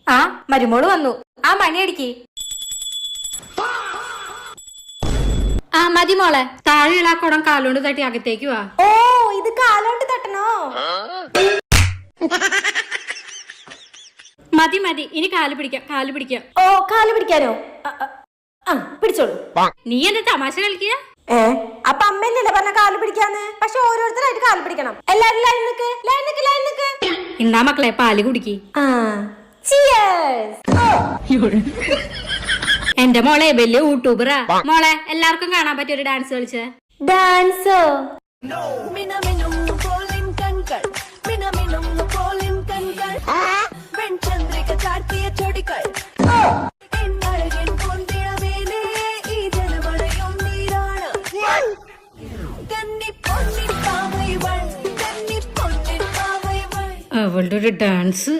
ആ മരുമോള് വന്നു. ആ മണി അടിക്ക്. ആ മതി മോളെ, താഴെയുള്ള ആ കുടം കാലോണ്ട് തട്ടി അകത്തേക്ക് വാ. ഓ ഇത് കാലോണ്ട് തട്ടണോ? മതി മതി, ഇനി കാല് പിടിക്കാം, കാല് പിടിക്കാം. ഓ കാല് പിടിക്കാനോ? പിടിച്ചോളൂ. നീ എന്താ തമാശ കളിക്കുക? അപ്പൊ അമ്മന്നല്ലേ പറഞ്ഞ കാല് പിടിക്കാന്ന്? പക്ഷെ ഓരോരുത്തരായിട്ട് കാല് പിടിക്കണം. എല്ലാരും ലൈൻ നിക്ക്, ലൈൻ നിക്ക്, ലൈൻ നിക്ക്. എന്നാ മക്കളെ പാല് കുടിക്കി. എന്റെ മോളെ വലിയ യൂട്യൂബറാ. മോളെ എല്ലാവർക്കും കാണാൻ പറ്റിയ ഒരു ഡാൻസ് കളിച്ചേ. ഡാൻസോ? അവളുടെ ഒരു ഡാൻസ്